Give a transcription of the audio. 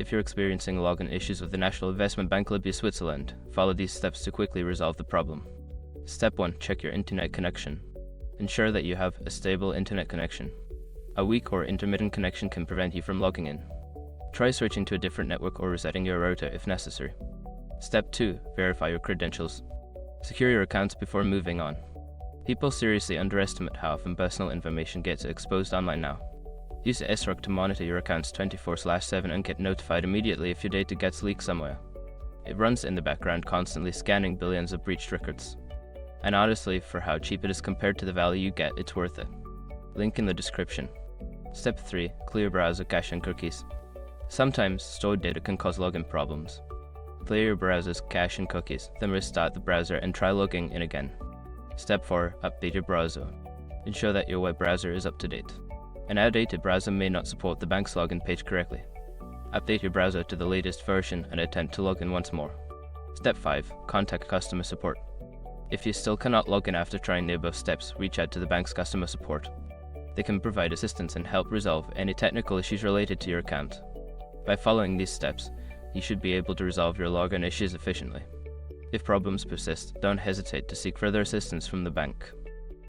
If you're experiencing login issues with the National Investment Bank Libya, Switzerland, follow these steps to quickly resolve the problem. Step 1. Check your internet connection. Ensure that you have a stable internet connection. A weak or intermittent connection can prevent you from logging in. Try switching to a different network or resetting your router if necessary. Step 2. Verify your credentials. Secure your accounts before moving on. People seriously underestimate how often personal information gets exposed online now. Use SROC to monitor your accounts 24/7 and get notified immediately if your data gets leaked somewhere. It runs in the background, constantly scanning billions of breached records. And honestly, for how cheap it is compared to the value you get, it's worth it. Link in the description. Step 3. Clear browser cache and cookies. Sometimes stored data can cause login problems. Clear your browser's cache and cookies, then restart the browser and try logging in again. Step 4. Update your browser. Ensure that your web browser is up to date. An outdated browser may not support the bank's login page correctly. Update your browser to the latest version and attempt to log in once more. Step 5. Contact customer support. If you still cannot log in after trying the above steps, reach out to the bank's customer support. They can provide assistance and help resolve any technical issues related to your account. By following these steps, you should be able to resolve your login issues efficiently. If problems persist, don't hesitate to seek further assistance from the bank.